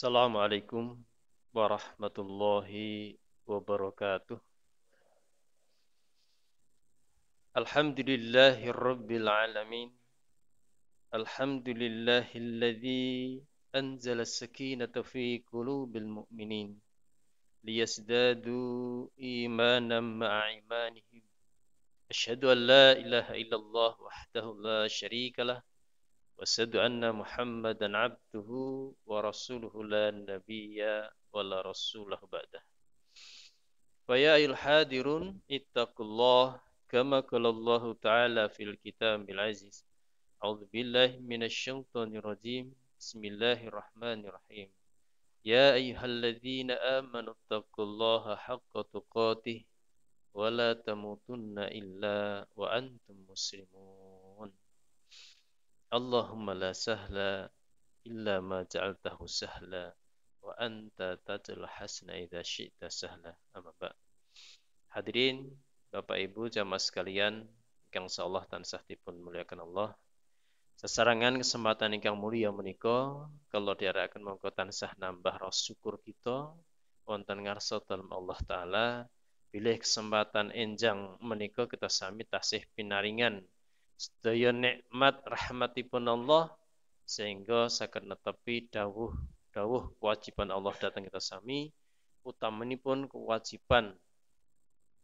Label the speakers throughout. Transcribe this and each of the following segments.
Speaker 1: Assalamualaikum warahmatullahi wabarakatuh. Alhamdulillahirabbil alamin. Alhamdulillahilladzi anzala as-sakinata fi qulubil mu'minin liyazdadu imanan ma'a imanihim. Asyhadu an la ilaha illallah wahdahu la syarika lah wa asyhadu anna Muhammadan abduhu wa rasuluhu la nabiyya wa la rasulahu ba'dah. Faya ayuhal hadirun ittaqullah kama qala Allah Ta'ala fil kitabil aziz. A'udzu billahi minasy syaithanir rajim. Bismillahirrahmanirrahim. Ya ayyuhalladzina amanu taqullaha haqqa tuqatih wa la tamutunna illa wa antum muslimun. Allahumma la sahla illa ma ja'altahu sahla wa anta taj'al hasna idza syi'ta sahla. Amma ba'd. Hadirin Bapak Ibu jamaah sekalian ingkang insyaallah tansah dipun muliakan Allah. Sesarangan kesempatan ingkang mulia menika kalau diarahkan monggo tansah nambah rasa syukur kita wonten ngarsa dalem Allah taala bilih kesempatan enjang menika kita sami tasih pinaringan sedaya nikmat rahmatipun Allah sehingga saged netepi dawuh kewajiban Allah dhateng kita sami utamanipun kewajiban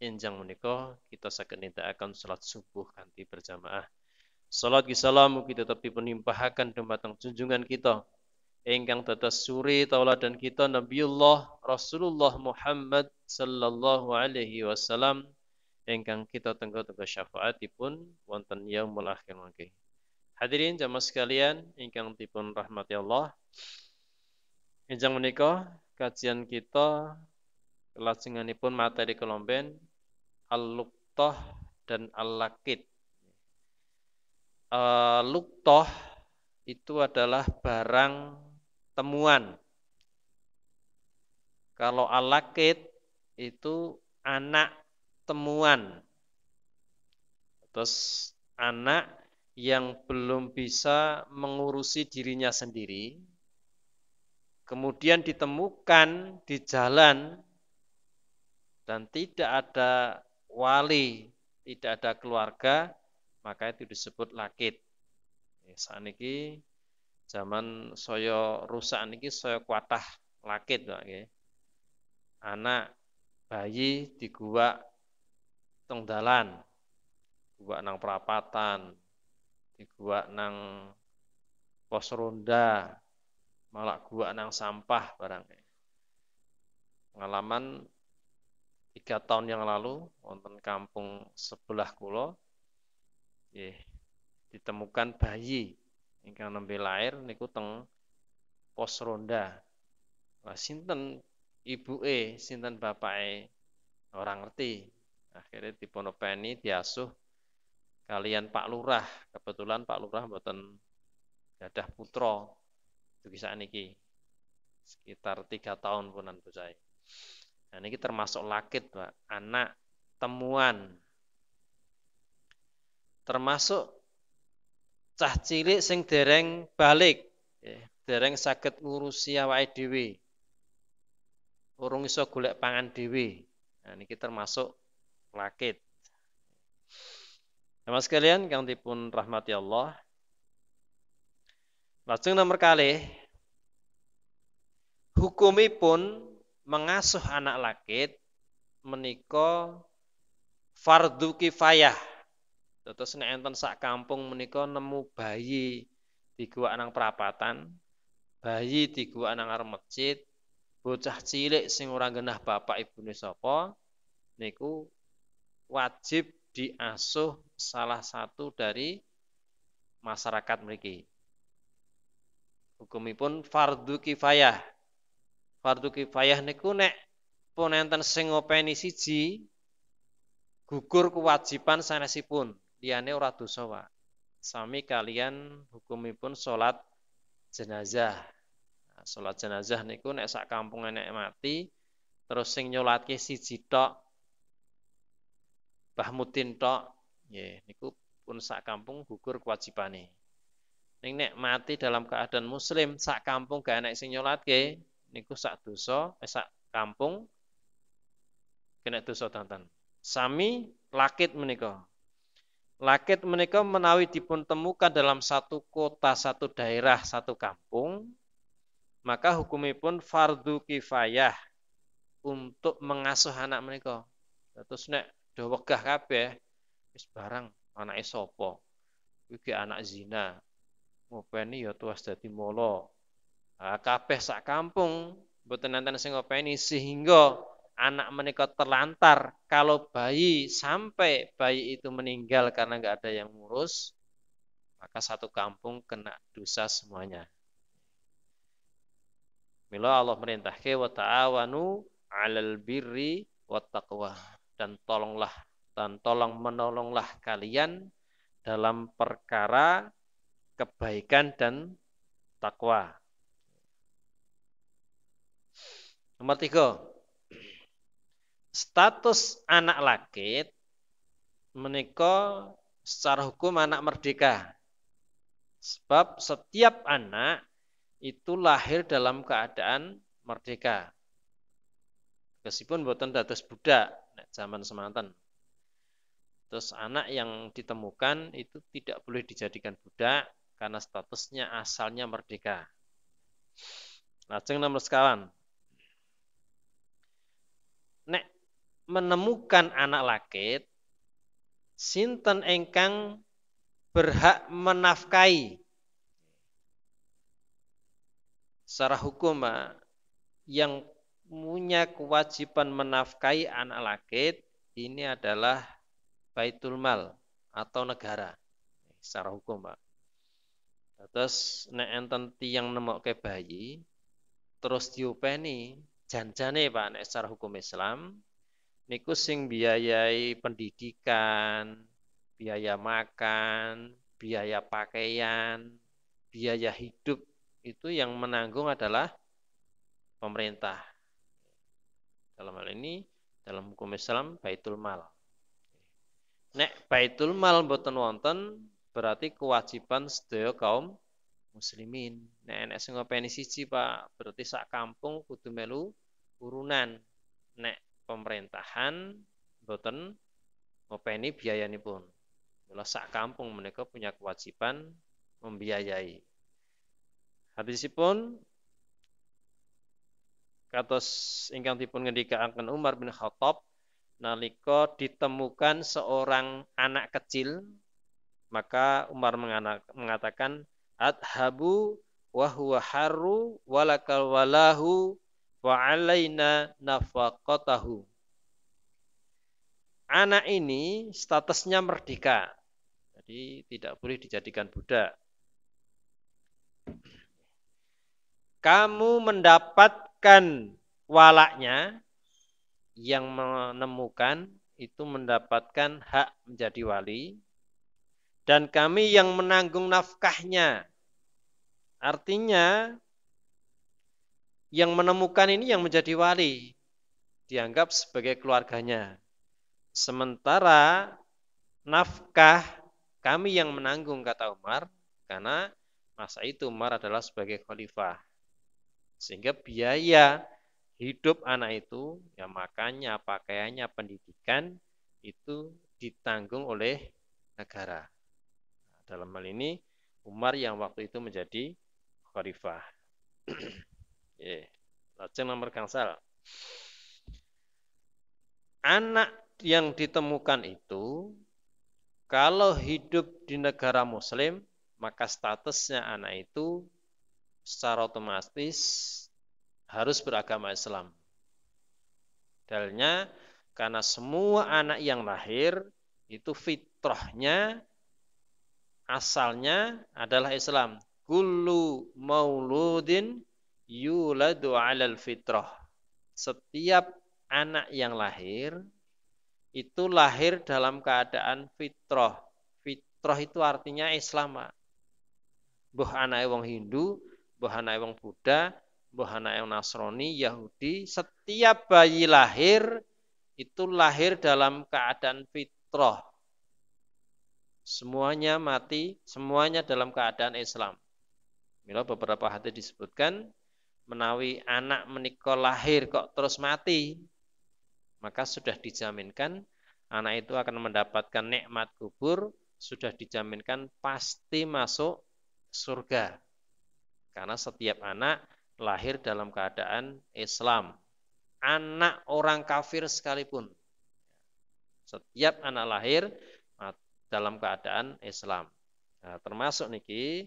Speaker 1: enjang menika kita saged nindakaken salat subuh kanthi berjamaah. Salat salam mugi tetep dipunimpahaken dumateng junjungan kita ingkang dados suri tauladan kita Nabiullah Rasulullah Muhammad sallallahu alaihi wasallam ingkang kita tenggo-tenggo syafaatipun wonten yaumul akhir mangke. Hadirin jamaah sekalian ingkang dipun rahmati Allah. Enjang menika kajian kita kelajenganipun materi kelomben Al-Luqtah dan Al-Laqit. Luqtah itu adalah barang temuan. Kalau Al-Laqit itu anak temuan. Terus anak yang belum bisa mengurusi dirinya sendiri, kemudian ditemukan di jalan dan tidak ada wali, tidak ada keluarga, maka itu disebut lakit. Saniki zaman saya rusak niki saya kuatah lakit, Pak nggih. Anak bayi diguwak teng dalan, guwak nang perapatan, diguwak nang pos ronda, malah guwak nang sampah barang. Pengalaman 3 tahun yang lalu wonten kampung sebelah kula ditemukan bayi ingkang nembe lair niku teng pos ronda. Lah sinten ibuke, sinten bapake ora ngerti. Akhirnya dipunopeni diasuh kalian Pak Lurah. Kebetulan Pak Lurah mboten gadah putra. Dugi sakniki sekitar 3 tahun punan bocah. Nah, ini termasuk lakit, Pak. Anak temuan. Termasuk cah cilik sing dereng balik, dereng saged ngurusi awake dhewe. Urung iso golek pangan dhewe. Nah, niki termasuk lakit. Mas sekalian kang dipun rahmati Allah. Lajeng nomor kalih hukumipun mengasuh anak lakit menika fardu kifayah. Terus nek enten sak kampung menika nemu bayi diguwak nang perapatan, bayi diguwak nang arep masjid, bocah cilik sing ora genah bapak ibune sapa, niku wajib diasuh salah satu dari masyarakat mriki. Hukumipun fardu kifayah. Fardu kifayah niku nek pun enten sing ngopeni siji gugur kewajiban sanesipun, liyane ora dosa, Pak. Sami kalian hukumipun salat jenazah. Nah, salat jenazah niku nek sak kampung enek mati terus sing nyolatke siji tok Mbah Mutin tok, nggih niku pun sak kampung gugur kewajibane. Nek mati dalam keadaan muslim, sak kampung gak enak sing nyolatke, niku sak dosa, sak kampung kena dosa tantan. Sami lakit menika. Lakit menika menawi dipun temukan dalam satu kota, satu daerah, satu kampung, maka hukumipun fardu kifayah untuk mengasuh anak menika. Terus nek do wegah kabeh wis barang anake sapa? Iki anak zina. Ngopeni ya tuwas dadi molo. Kabeh sak kampung mboten enten sing ngopeni sehingga anak menika terlantar. Kalau bayi sampai bayi itu meninggal karena nggak ada yang ngurus, maka satu kampung kena dosa semuanya. Mila Allah merintahke wa ta'awanu 'alal birri wat taqwa, dan tolong menolonglah kalian dalam perkara kebaikan dan takwa. Nomor 3, status anak lakit menika secara hukum anak merdeka. Sebab setiap anak itu lahir dalam keadaan merdeka. Meskipun boten dados budak nek zaman semanten. Terus anak yang ditemukan itu tidak boleh dijadikan budak karena statusnya asalnya merdeka. Lajeng nomor sekawan. Nek menemukan anak lakit, sinten ingkang berhak menafkahi. Secara hukum yang punya kewajiban menafkahi anak lakit ini adalah Baitul Mal atau negara. Secara hukum, Pak. Terus nek enten tiyang nemokke bayi terus diopeni janjane Pak nek secara hukum Islam niku sing biayai pendidikan, biaya makan, biaya pakaian, biaya hidup itu yang menanggung adalah pemerintah. Dalam hal ini dalam hukum Islam Baitul Mal. Nek Baitul Mal mboten wonten berarti kewajiban sedaya kaum muslimin. Nek sing ngopeni siji Pak, berarti sak kampung kudu melu urunan. Nek pemerintahan mboten ngopeni biayanipun. Mula sak kampung mereka punya kewajiban membiayai. Hadisipun kados ingkang dipun ngendikaaken Umar bin Khattab nalika ditemukan seorang anak kecil, maka Umar mengatakan adhabu wa huwa harru walakal walahu wa alaina nafaqatahu. Anak ini statusnya merdeka. Jadi tidak boleh dijadikan budak. Kamu mendapatkan walaknya, yang menemukan itu mendapatkan hak menjadi wali, dan kami yang menanggung nafkahnya. Artinya yang menemukan ini yang menjadi wali, dianggap sebagai keluarganya. Sementara nafkah kami yang menanggung, kata Umar, karena masa itu Umar adalah sebagai khalifah. Sehingga biaya hidup anak itu, ya makannya, pakaiannya, pendidikan, itu ditanggung oleh negara. Dalam hal ini, Umar yang waktu itu menjadi khalifah. Lajeng nomor gangsal. Anak yang ditemukan itu, kalau hidup di negara muslim, maka statusnya anak itu secara otomatis harus beragama Islam. Dalilnya karena semua anak yang lahir itu fitrahnya asalnya adalah Islam. Kullu mauludin yuladu 'alal fitrah. Setiap anak yang lahir itu lahir dalam keadaan fitrah. Fitrah itu artinya Islam. Mbah anake wong Hindu, mbah anake wong Buddha, mbah anake wong Nasrani, Yahudi, setiap bayi lahir itu lahir dalam keadaan fitrah. Semuanya mati, semuanya dalam keadaan Islam. Mila beberapa hadis disebutkan menawi anak menika lahir kok terus mati, maka sudah dijaminkan anak itu akan mendapatkan nikmat kubur, sudah dijaminkan pasti masuk surga. Karena setiap anak lahir dalam keadaan Islam. Anak orang kafir sekalipun. Setiap anak lahir dalam keadaan Islam. Nah, termasuk niki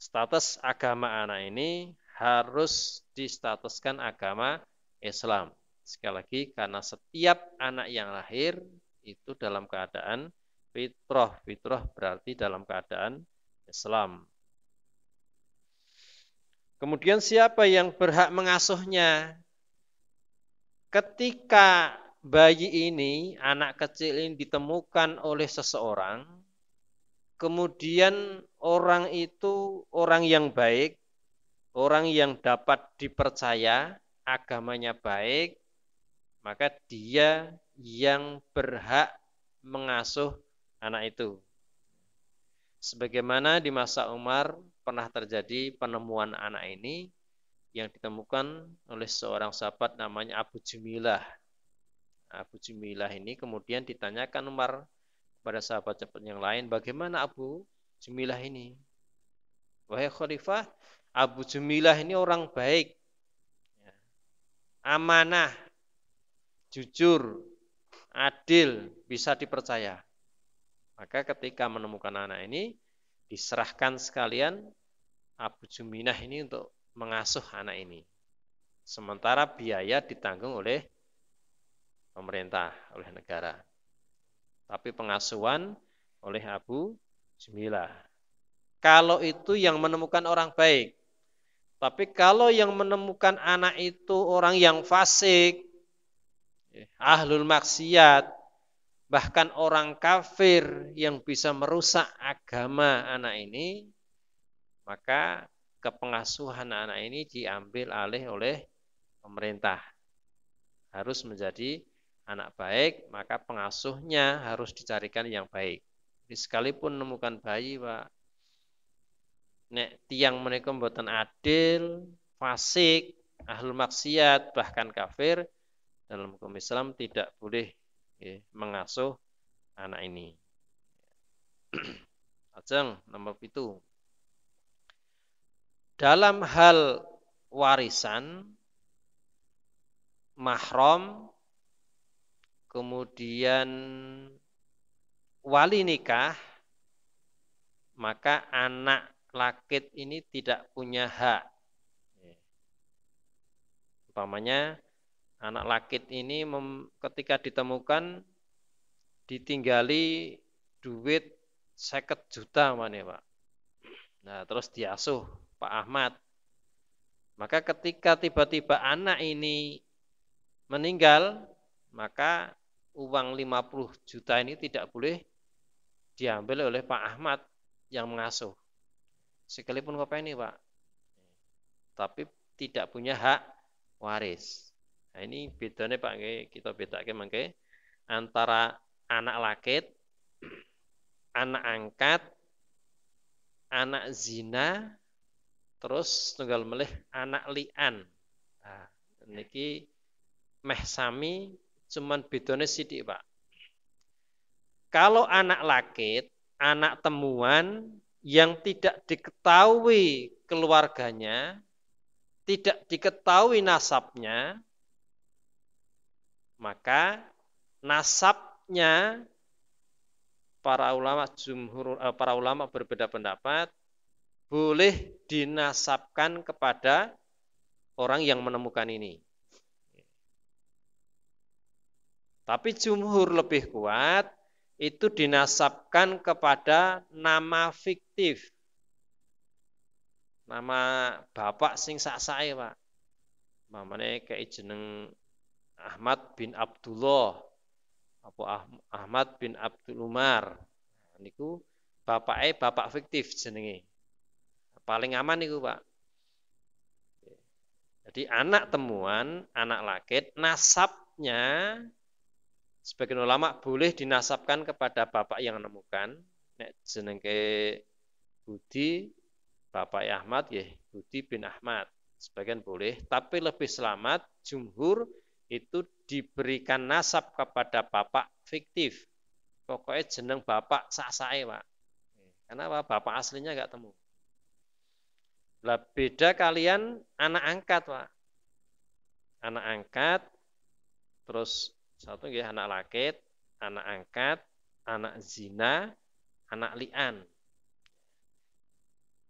Speaker 1: status agama anak ini harus distatuskan agama Islam. Sekali lagi karena setiap anak yang lahir itu dalam keadaan fitrah. Fitrah berarti dalam keadaan Islam. Kemudian siapa yang berhak mengasuhnya? Ketika bayi ini, anak kecil ini ditemukan oleh seseorang, kemudian orang itu orang yang baik, orang yang dapat dipercaya, agamanya baik, maka dia yang berhak mengasuh anak itu. Sebagaimana di masa Umar pernah terjadi penemuan anak ini yang ditemukan oleh seorang sahabat namanya Abu Jumilah. Abu Jumilah ini kemudian ditanyakan Umar pada sahabat-sahabat yang lain, bagaimana Abu Jumilah ini? Wahai Khalifah, Abu Jumilah ini orang baik, amanah, jujur, adil, bisa dipercaya. Maka ketika menemukan anak ini, diserahkan sekalian Abu Juminah ini untuk mengasuh anak ini. Sementara biaya ditanggung oleh pemerintah, oleh negara. Tapi pengasuhan oleh Abu Jumilah. Kalau itu yang menemukan orang baik. Tapi kalau yang menemukan anak itu orang yang fasik, ahlul maksiat, bahkan orang kafir yang bisa merusak agama anak ini, maka kepengasuhan anak ini diambil alih oleh pemerintah. Harus menjadi anak baik, maka pengasuhnya harus dicarikan yang baik. Jadi sekalipun menemukan bayi, Pak, nek tiang menika mboten adil, fasik, ahlul maksiat, bahkan kafir, dalam hukum Islam tidak boleh mengasuh anak ini. Ajeng nomor 7. Dalam hal warisan, mahram, kemudian wali nikah, maka anak lakit ini tidak punya hak. Umpamanya anak lakit ini ketika ditemukan ditinggali duit 50 juta mana Pak. Nah, terus diasuh Pak Ahmad. Maka ketika tiba-tiba anak ini meninggal, maka uang 50 juta ini tidak boleh diambil oleh Pak Ahmad yang mengasuh. Sekalipun apa ini Pak. Tapi tidak punya hak waris. Nah, ini bedanya Pak, kita bedakan mangke antara anak lakit, anak angkat, anak zina, terus tunggal melih anak li'an. Nah, niki meh sami cuman bedanya sithik, Pak. Kalau anak lakit, anak temuan yang tidak diketahui keluarganya, tidak diketahui nasabnya, maka nasabnya para ulama berbeda pendapat, boleh dinasabkan kepada orang yang menemukan ini. Tapi jumhur lebih kuat, itu dinasabkan kepada nama fiktif. Nama bapak sing sak-sake, Pak. Mamane kayak jeneng Ahmad bin Abdullah, apa Ahmad bin Abdul Umar. Niku bapake bapak fiktif jenenge. Paling aman niku, Pak. Jadi anak temuan, anak lakit, nasabnya sebagian ulama boleh dinasabkan kepada bapak yang menemukan, Nek jenenge Budi Bapak Ahmad ya Budi bin Ahmad. Sebagian boleh, tapi lebih selamat jumhur itu diberikan nasab kepada bapak fiktif. Pokoknya jeneng bapak sak-sae, Pak. Karena apa? Bapak aslinya nggak temu. Lah beda kalian anak angkat, Pak. Anak angkat, terus satu ya anak lakit, anak angkat, anak zina, anak li'an.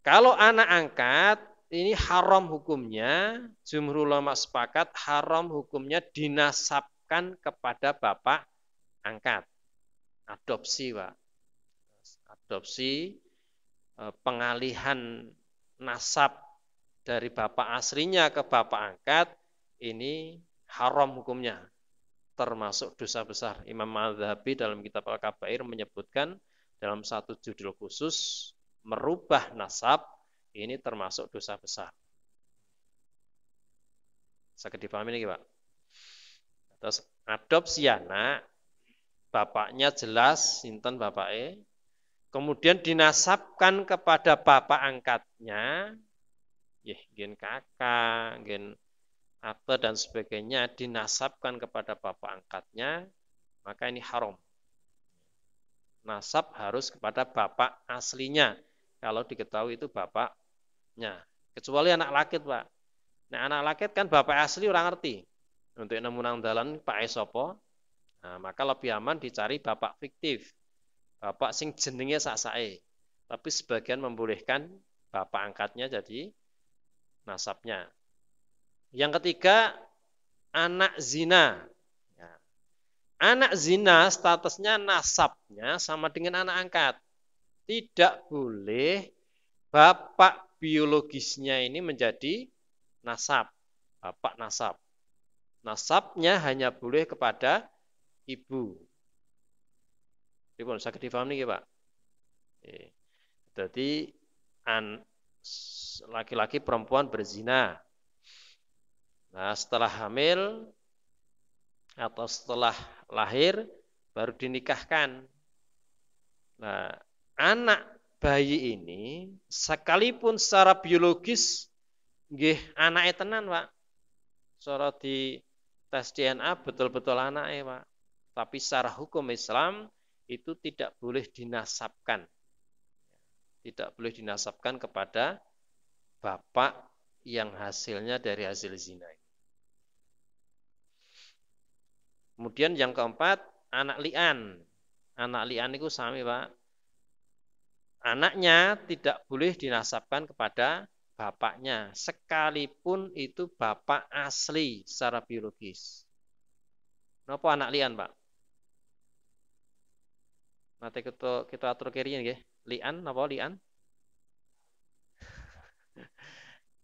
Speaker 1: Kalau anak angkat, ini haram hukumnya, jumhur ulama sepakat haram hukumnya dinasabkan kepada bapak angkat. Adopsi, Pak. Adopsi, pengalihan nasab dari bapak aslinya ke bapak angkat, ini haram hukumnya. Termasuk dosa besar. Imam Al-Zahabi dalam kitab Al-Kabair menyebutkan dalam satu judul khusus, merubah nasab ini termasuk dosa besar. Sakit dipahami ini, Pak. Terus adopsi anak, bapaknya jelas, sinten bapaknya, kemudian dinasabkan kepada bapak angkatnya, gen kakak, gen apa dan sebagainya, dinasabkan kepada bapak angkatnya, maka ini haram. Nasab harus kepada bapak aslinya. Kalau diketahui itu bapaknya. Kecuali anak lakit, Pak. Nah, anak lakit kan bapak asli orang ngerti. Untuk nemu nang dalan Pak Esopo. Nah, maka lebih aman dicari bapak fiktif. Bapak sing jenenge sak-sae. Tapi sebagian membolehkan bapak angkatnya jadi nasabnya. Yang ketiga, anak zina. Anak zina statusnya nasabnya sama dengan anak angkat. Tidak boleh bapak biologisnya ini menjadi nasab. Bapak nasab. Nasabnya hanya boleh kepada ibu. Jadi bisa difahami nih, Pak. Jadi laki-laki perempuan berzina. Nah, setelah hamil atau setelah lahir baru dinikahkan. Nah, anak bayi ini sekalipun secara biologis nggih anake tenan, Pak. Secara di tes DNA betul-betul anake, Pak. Tapi secara hukum Islam itu tidak boleh dinasabkan. Tidak boleh dinasabkan kepada bapak yang hasilnya dari hasil zina. Kemudian yang keempat, anak li'an. Anak li'an itu sami, Pak. Anaknya tidak boleh dinasabkan kepada bapaknya, sekalipun itu bapak asli secara biologis. Kenapa anak li'an, Pak? Nanti kita atur kirinya nggih. Li'an napa li'an?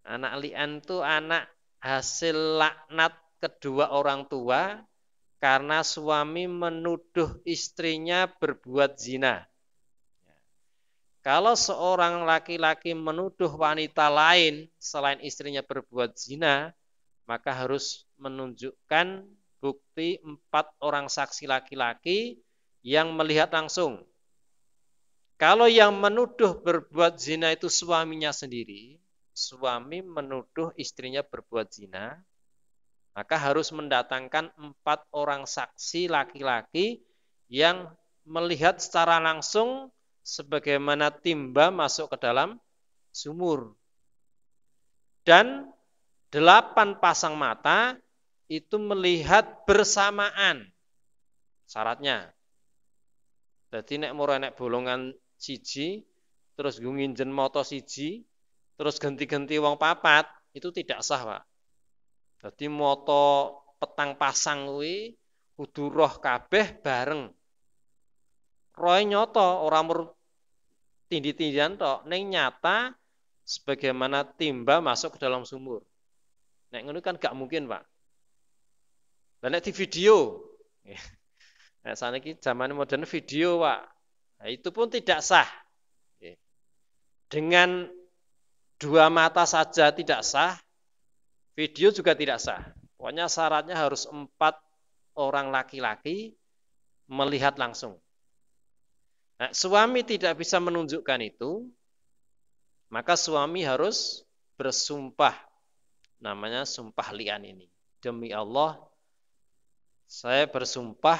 Speaker 1: Anak li'an itu anak hasil laknat kedua orang tua karena suami menuduh istrinya berbuat zina. Kalau seorang laki-laki menuduh wanita lain selain istrinya berbuat zina, maka harus menunjukkan bukti 4 orang saksi laki-laki yang melihat langsung. Kalau yang menuduh berbuat zina itu suaminya sendiri, suami menuduh istrinya berbuat zina, maka harus mendatangkan 4 orang saksi laki-laki yang melihat secara langsung sebagaimana timba masuk ke dalam sumur. Dan 8 pasang mata itu melihat bersamaan syaratnya. Jadi nek moro nek bolongan siji, terus nginjen moto siji, terus ganti-ganti wong papat, itu tidak sah, Pak. Jadi moto petang pasang kuwi kudu roh kabeh bareng. Roe nyoto ora mur tindih-tindihan tok, ning nyata sebagaimana timba masuk ke dalam sumur. Nek ngono kan gak mungkin, Pak. Lah nek di video. Nah, saniki zaman modern video, Pak. Nah, itu pun tidak sah. Dengan 2 mata saja tidak sah, video juga tidak sah. Pokoknya syaratnya harus 4 orang laki-laki melihat langsung. Nah, suami tidak bisa menunjukkan itu, maka suami harus bersumpah. Namanya sumpah li'an ini. Demi Allah, saya bersumpah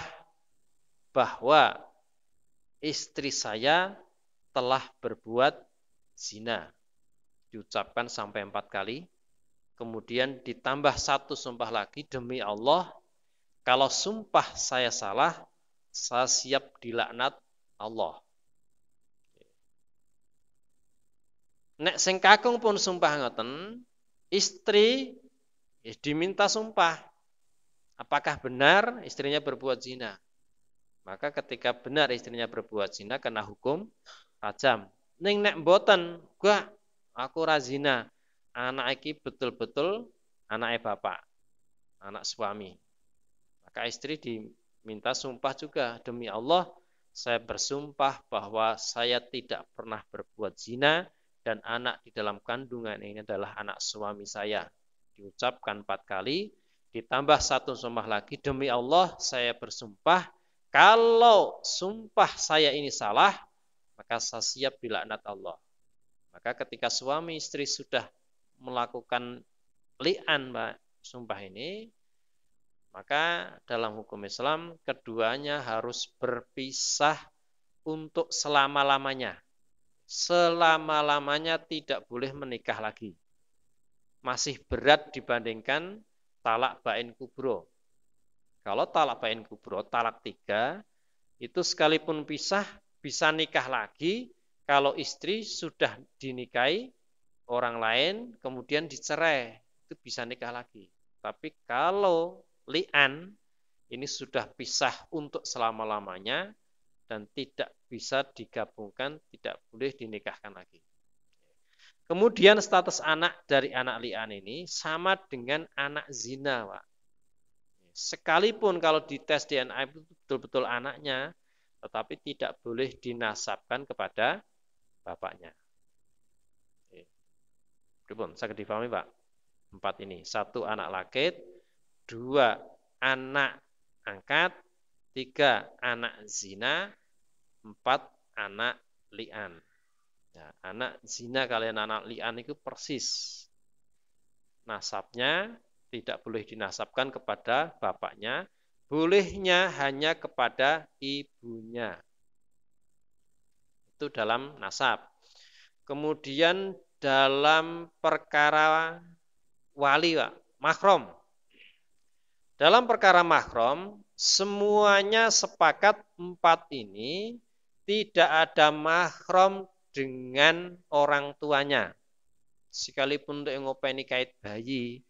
Speaker 1: bahwa istri saya telah berbuat zina. Diucapkan sampai 4 kali. Kemudian ditambah satu sumpah lagi, demi Allah, kalau sumpah saya salah, saya siap dilaknat Allah. Nek sing kakung pun sumpah ngoten, istri diminta sumpah. Apakah benar istrinya berbuat zina? Maka ketika benar istrinya berbuat zina, kena hukum rajam. Ning nek mboten, gua aku ra zina. Anak iki betul-betul anaknya bapak, anak suami. Maka istri diminta sumpah juga, demi Allah, saya bersumpah bahwa saya tidak pernah berbuat zina dan anak di dalam kandungan ini adalah anak suami saya. Diucapkan 4 kali, ditambah satu sumpah lagi, demi Allah saya bersumpah, kalau sumpah saya ini salah, maka saya siap dilaknat Allah. Maka ketika suami istri sudah melakukan li'an, sumpah ini, maka dalam hukum Islam keduanya harus berpisah untuk selama-lamanya. Selama-lamanya tidak boleh menikah lagi. Masih berat dibandingkan talak bain kubro. Kalau talak bain kubro, talak 3, itu sekalipun pisah bisa nikah lagi kalau istri sudah dinikahi orang lain kemudian dicerai, itu bisa nikah lagi. Tapi kalau li'an ini sudah pisah untuk selama-lamanya dan tidak bisa digabungkan, tidak boleh dinikahkan lagi. Kemudian status anak dari anak li'an ini sama dengan anak zina, Pak. Sekalipun kalau dites DNA itu betul-betul anaknya, tetapi tidak boleh dinasabkan kepada bapaknya. Pripun, saged difahami, Pak? 4 ini. 1 anak lakit, 2 anak angkat, 3 anak zina, 4 anak li'an. Nah, anak zina kalian anak li'an itu persis. Nasabnya tidak boleh dinasabkan kepada bapaknya, bolehnya hanya kepada ibunya. Itu dalam nasab. Kemudian dalam perkara wali, Pak, mahram. Dalam perkara mahram, semuanya sepakat 4 ini tidak ada mahram dengan orang tuanya. Sekalipun untuk ngopeni kait bayi,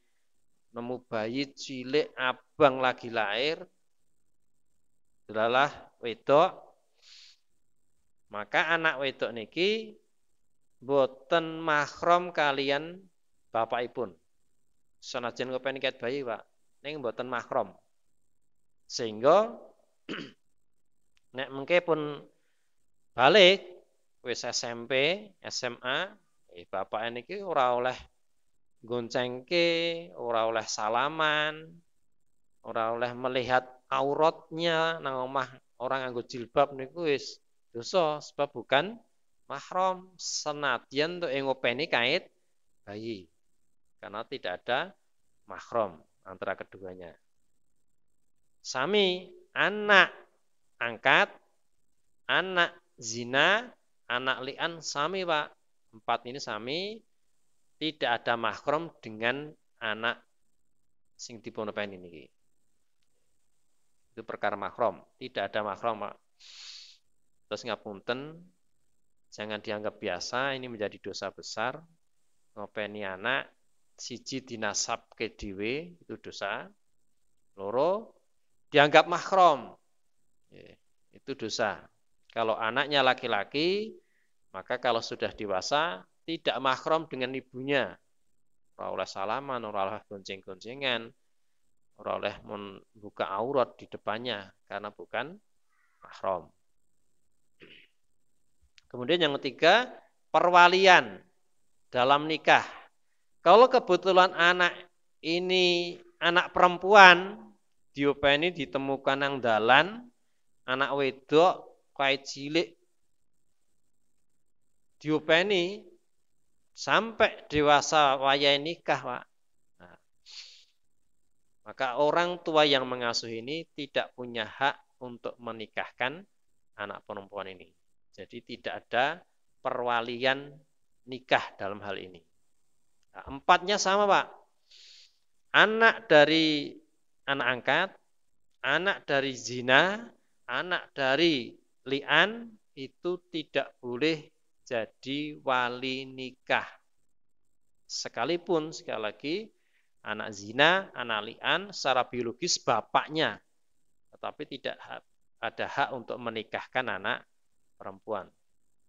Speaker 1: nemu bayi cilik abang lagi lahir, adalah wedok, maka anak wedok niki boten mahram kalian bapakipun. Senajan ngopeni kait bayi, Pak, ning boten mahram. Sehingga nek mengke pun balik wis SMP, SMA, bapak niki ora oleh goncengke, ora oleh salaman, ora oleh melihat auratnya nang omah orang nganggo jilbab niku wis dosa sebab bukan mahram, senadyan untuk ngopeni kait bayi. Karena tidak ada mahram antara keduanya. Sami anak angkat, anak zina, anak li'an sami, Pak. 4 ini sami, tidak ada mahram dengan anak sing dipunopeni niki. Itu perkara mahram, tidak ada mahram, Pak. Terus ngapunten, jangan dianggap biasa, ini menjadi dosa besar. Ngopeni anak siji dinasabke dhewe itu dosa. Loro dianggap mahram. Itu dosa. Kalau anaknya laki-laki, maka kalau sudah dewasa tidak mahram dengan ibunya. Ora oleh salaman, ora oleh gonceng-goncengan, ora oleh membuka aurat di depannya karena bukan mahram. Kemudian yang ketiga, perwalian dalam nikah. Kalau kebetulan anak ini anak perempuan, diopeni ditemukan nang dalan, anak wedok kait cilik diopeni sampai dewasa wayai nikah, Pak. Nah, maka orang tua yang mengasuh ini tidak punya hak untuk menikahkan anak perempuan ini. Jadi tidak ada perwalian nikah dalam hal ini. Nah, empatnya sama, Pak. Anak dari anak angkat, anak dari zina, anak dari li'an itu tidak boleh jadi wali nikah. Sekalipun sekali lagi anak zina, anak li'an secara biologis bapaknya, tetapi tidak ada hak untuk menikahkan anak perempuan.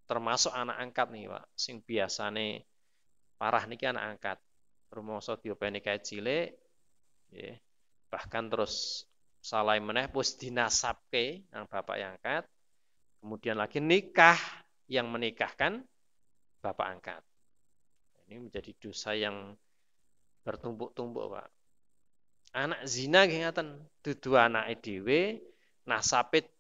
Speaker 1: Termasuk anak angkat nih, Pak. Sing biasane parah niki anak angkat. Rumangsa diopeni kae cilik, nggih. Bahkan terus salah meneh wis dinasabke nang bapak yang angkat. Kemudian lagi nikah yang menikahkan bapak angkat. Ini menjadi dosa yang bertumpuk-tumpuk, Pak. Anak zina nggih ngaten, dudu anake dhewe, nasabe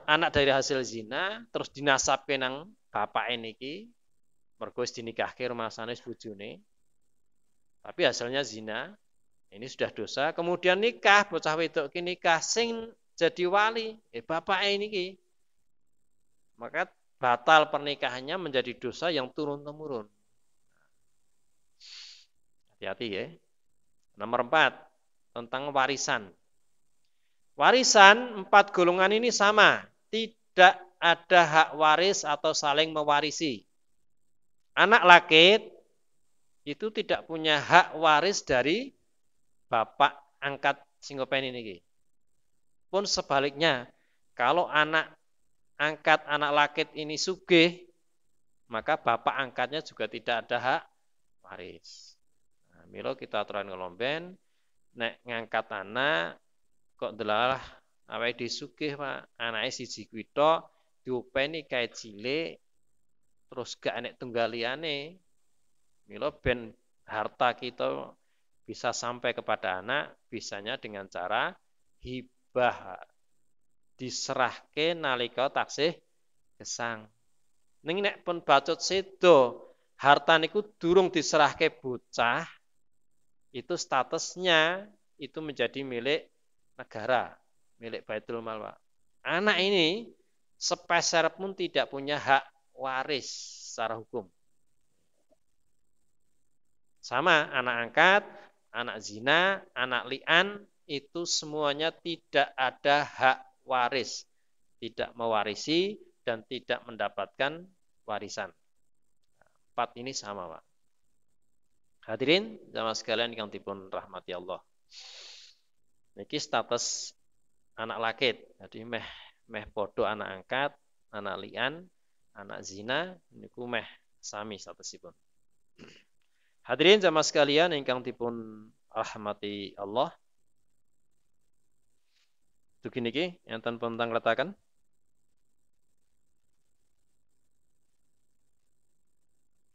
Speaker 1: anak dari hasil zina terus dinasabke nang bapake niki, mergo wis dinikahke rumasane bojone. Tapi hasilnya zina. Ini sudah dosa. Kemudian nikah, bocah wedok ki nikah sing jadi wali, bapake niki. Maka batal pernikahannya menjadi dosa yang turun-temurun. Hati-hati ya. Nomor 4, tentang warisan. Warisan 4 golongan ini sama, tidak ada hak waris atau saling mewarisi. Anak laki itu tidak punya hak waris dari bapak angkat singopeni niki. Pun sebaliknya, kalau anak angkat anak laki ini sugih, maka bapak angkatnya juga tidak ada hak waris. Nah, milo kita aturan ngelomben, nek ngangkat anak kok delalah awake disugih, Pak. Anake siji kuwi tok diopeni kae cilik terus gak enek tunggaliane. Milo ben harta kita bisa sampai kepada anak, bisanya dengan cara hibah, diserahke nalika taksih gesang. Ning nek pun bacot sedo, harta niku durung diserahke bocah, itu statusnya itu menjadi milik negara, milik Baitul Mal, Pak. Anak ini sepeser pun tidak punya hak waris secara hukum. Sama anak angkat, anak zina, anak li'an, itu semuanya tidak ada hak waris. Tidak mewarisi dan tidak mendapatkan warisan. 4 ini sama, Pak. Hadirin, jamaah sekalian yang dipun rahmati Allah. Niki status anak laki. Jadi meh podo anak angkat, anak li'an, anak zina, niku meh sami statusipun. Hadirin jamaah sekalian ingkang dipun rahmati Allah. Dugi niki enten pun letakkan.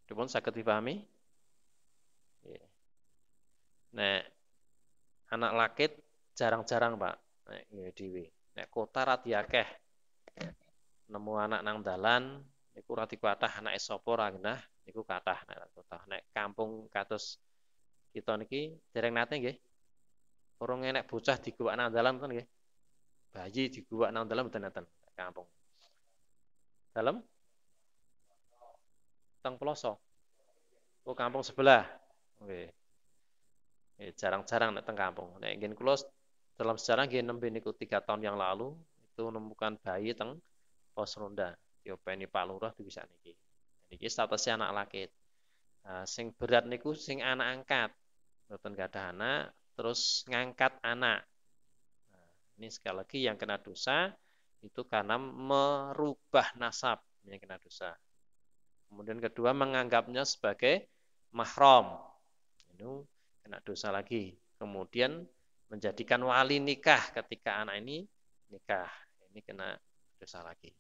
Speaker 1: Dipun saged dipahami? Nek anak laki jarang-jarang, Pak. Nek dhewe. Nek kota radi akeh. Nemu anak nang dalan niku radi kathah anake sapa ra genah niku kathah nek kota. Nek kampung kados kita niki dereng nate nggih. Urung enek bocah digowak nang dalan mboten nggih. Bayi digowak nang dalan mboten nenten kampung. Dalem teng pelosok. Oh, kampung sebelah. Nggih. Jarang-jarang nek teng kampung. Nek ngen kula dalam sejarah nggih nembe niku 3 tahun yang lalu itu menemukan bayi teng pos ronda. Diopeni Pak Lurah bisa niki. Niki statusnya anak laki. Nah, sing berat niku sing anak angkat. Mboten gadah anak, terus ngangkat anak. Nah, ini sekali lagi yang kena dosa itu karena merubah nasab yang kena dosa. Kemudian kedua menganggapnya sebagai mahram. Itu kena dosa lagi. Kemudian menjadikan wali nikah ketika anak ini nikah. Ini kena dosa lagi.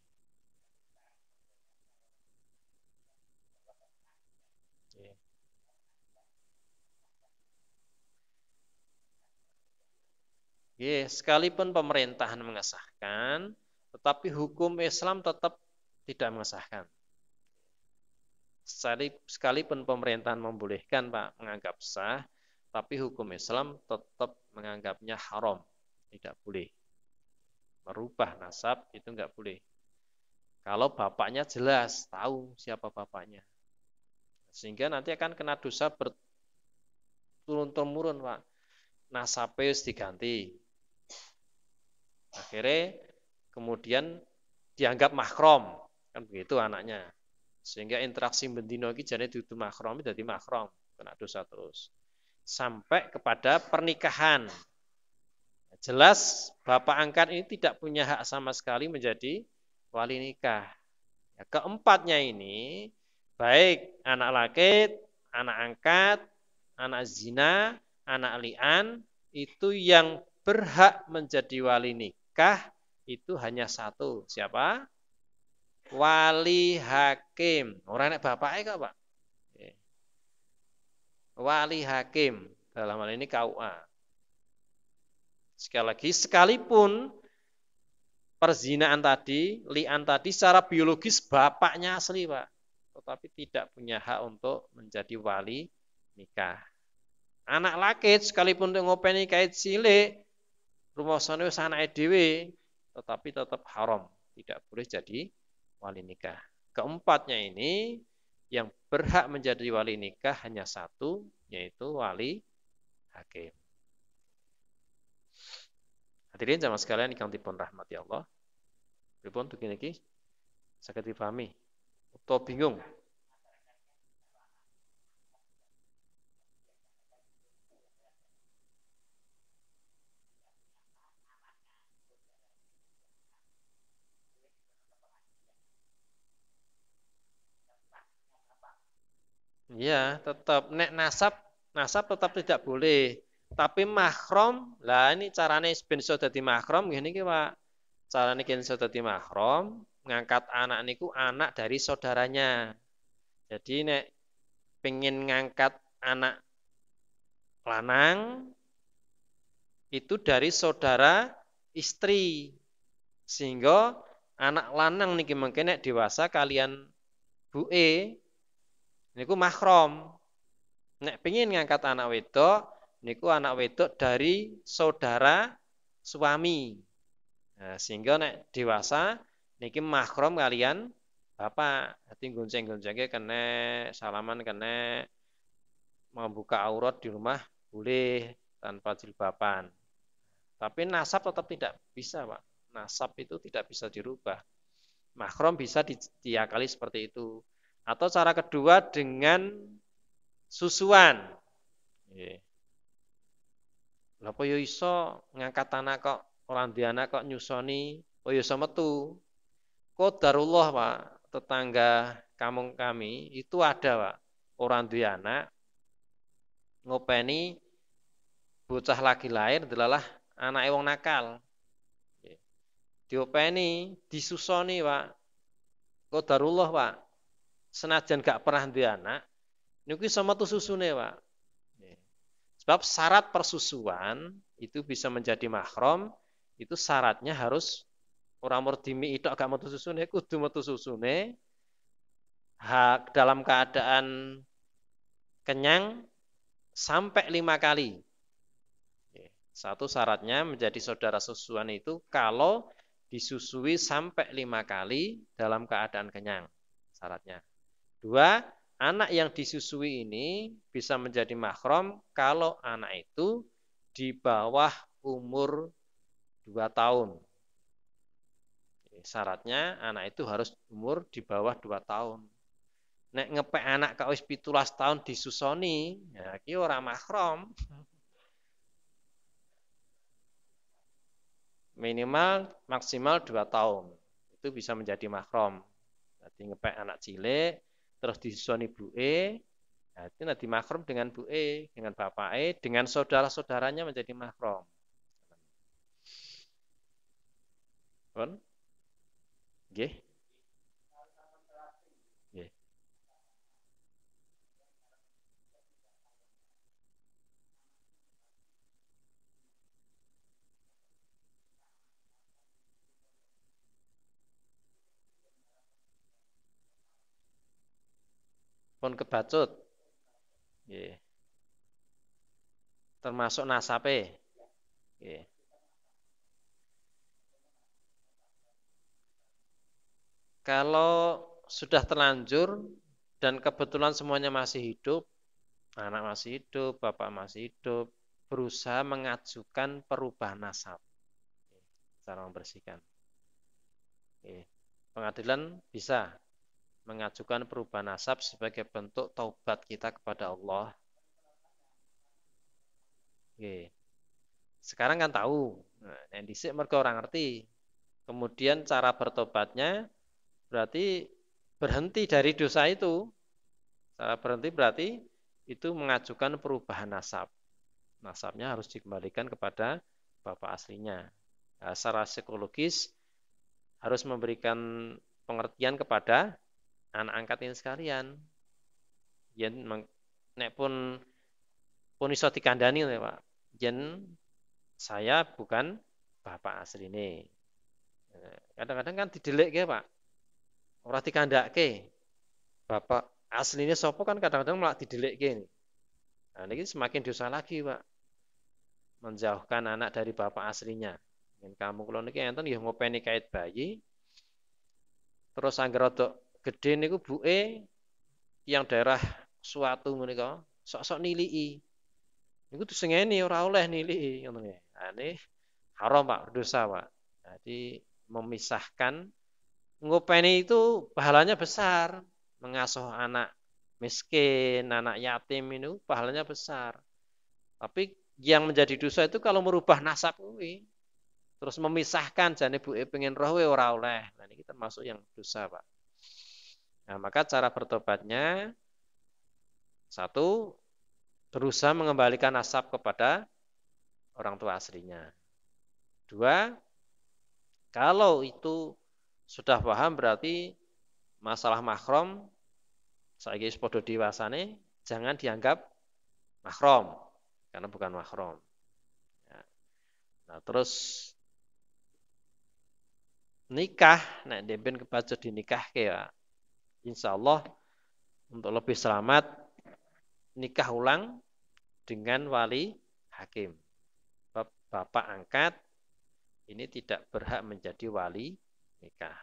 Speaker 1: Sekalipun pemerintahan mengesahkan, tetapi hukum Islam tetap tidak mengesahkan. Sekalipun pemerintahan membolehkan Pak menganggap sah, tapi hukum Islam tetap menganggapnya haram. Tidak boleh. Merubah nasab itu enggak boleh. Kalau bapaknya jelas, tahu siapa bapaknya. Sehingga nanti akan kena dosa berturun-temurun Pak. Nasabnya diganti. Akhirnya kemudian dianggap mahram. Kan begitu anaknya. Sehingga interaksi bendino iki jane dudu mahram dadi mahram, kena dosa terus. Sampai kepada pernikahan. Jelas bapak angkat ini tidak punya hak sama sekali menjadi wali nikah. Ya, keempatnya ini baik anak laki, anak angkat, anak zina, anak li'an itu yang berhak menjadi wali nikah itu hanya satu. Siapa? Wali hakim. Orang nek bapaknya kok, Pak? Wali hakim. Dalam hal ini KUA. Sekali lagi, sekalipun perzinaan tadi, li'an tadi secara biologis bapaknya asli, Pak. Tetapi tidak punya hak untuk menjadi wali nikah. Anak laki sekalipun ngopeni kait cilik, rumasane wis anake dhewe, tetapi tetap haram, tidak boleh jadi wali nikah. Keempatnya ini yang berhak menjadi wali nikah hanya satu, yaitu wali hakim. Hadirin jamaah sekalian ingkang dipun rahmati Allah. Pripun begini iki? Saged dipahami atau bingung? Iya, tetap nek nasab tetap tidak boleh. Tapi mahram, lah ini carane ben iso dadi mahram ngene iki, Pak. Carane ben iso dadi mahram, ngangkat anak niku anak dari saudaranya. Jadi nek pengen ngangkat anak lanang itu dari saudara istri. Sehingga anak lanang niki mungkin nek dewasa kalian buke niku mahram. Nek pengen ngangkat anak wedok niku anak wedok dari saudara suami. Nah, sehingga nek dewasa niki mahram kalian bapak. Dadi gonceng-goncengke kena salaman kena membuka aurat di rumah boleh tanpa jilbaban. Tapi nasab tetap tidak bisa, Pak. Nasab itu tidak bisa dirubah. Mahram bisa diakali seperti itu. Atau cara kedua dengan susuan. Lha apa ya iso ngangkat anak kok orang di anak kok nyusoni, oh ya iso metu. Qadarullah, Pak, tetangga kampung kami itu ada, Pak. Orang di anak ngopeni bocah lagi lahir adalah anak wong nakal. Diopeni, disusoni, Pak. Qadarullah, Pak. Senajan gak pernah duwe anak, niku iso metu susune, Pak. Sebab syarat persusuan itu bisa menjadi mahram, itu syaratnya harus orang murdimi itu agak metu susune, kudu metu susune, hak dalam keadaan kenyang sampai 5 kali. Satu syaratnya menjadi saudara susuan itu kalau disusui sampai 5 kali dalam keadaan kenyang. Syaratnya. Dua, anak yang disusui ini bisa menjadi mahram kalau anak itu di bawah umur 2 tahun. Syaratnya anak itu harus umur di bawah 2 tahun. Nek ngepek anak kau wis 17 tahun disusoni, ya iki ora mahram. Minimal maksimal 2 tahun. Itu bisa menjadi mahram. Jadi ngepek anak cilik terus disusoni ibuke, nah, itu nanti mahram dengan bu'e, dengan bapake, dengan saudara-saudaranya menjadi mahram. Pun? Nggih. Nggih. pun kebacut. Nggih. Termasuk nasabe. Nggih. Kalau sudah terlanjur dan kebetulan semuanya masih hidup, anak masih hidup, bapak masih hidup, berusaha mengajukan perubahan nasab, cara membersihkan. Pengadilan bisa mengajukan perubahan nasab sebagai bentuk taubat kita kepada Allah. Sekarang kan tahu, nah, yang disik mereka orang ngerti. Kemudian cara bertobatnya berarti berhenti dari dosa itu. Cara berhenti berarti itu mengajukan perubahan nasab. Nasabnya harus dikembalikan kepada bapak aslinya. Nah, secara psikologis harus memberikan pengertian kepada anak angkat ini sekalian. Yen nek pun iso dikandani ya, Pak. Yen saya bukan bapak asline. Kadang-kadang kan didelik ya, Pak. Ora dikandake. Bapak aslinya sopo kan kadang-kadang malah didelik gini. Nah, ini semakin dosa lagi, Pak. Menjauhkan anak dari bapak aslinya. Dan kamu kalau niki enten ya ngopeni kait bayi. Terus angger rodok gede niku buke yang daerah suatu menika sok-sok nilii. Niku disengeni ora oleh nilii ngoten nggih. Nah, ini haram, Pak, berdosa, Pak. Jadi memisahkan ngopeni itu pahalanya besar. Mengasuh anak miskin, anak yatim itu pahalanya besar. Tapi yang menjadi dosa itu kalau merubah nasab kuwi. Terus memisahkan jane buke pengen roh ora oleh. Nah, ini termasuk yang dosa, Pak. Nah, maka cara bertobatnya satu, berusaha mengembalikan nasab kepada orang tua aslinya. Dua, kalau itu sudah paham berarti masalah mahram saiki wis padha dewasane jangan dianggap mahram karena bukan mahram. Ya. Nah, terus nikah, nek demben kebacut dinikahke ya. Insyaallah untuk lebih selamat nikah ulang dengan wali hakim. Bapak angkat ini tidak berhak menjadi wali nikah.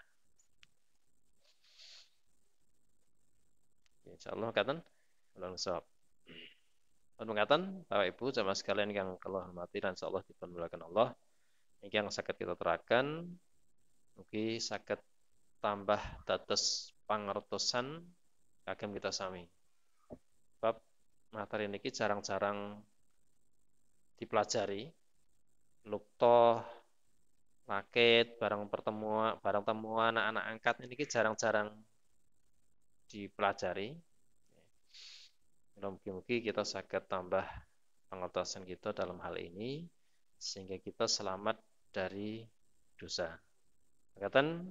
Speaker 1: Insyaallah katan ulang sahab. Mengatakan Bapak Ibu sama sekalian yang Allah hormati dan insyaallah dipunmulakan Allah. Ini yang sakit kita terakan, mugi sakit tambah dados pangertosan kagem kita sami. Bab materi niki jarang-jarang dipelajari. Luktoh, rakit, barang temuan anak-anak angkat ini jarang-jarang dipelajari. Mungkin kita sakit tambah pengertosan kita dalam hal ini sehingga kita selamat dari dosa. Katakan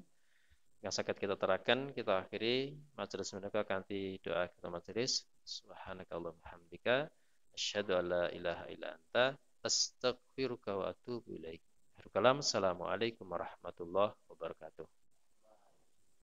Speaker 1: yang sakit kita terakan, kita akhiri majelis menika kanthi doa kita majelis. Subhanakallahumma hamdika asyhadu an la ilaha illa anta astaghfiruka wa atubu ilaik. Assalamualaikum warahmatullahi wabarakatuh.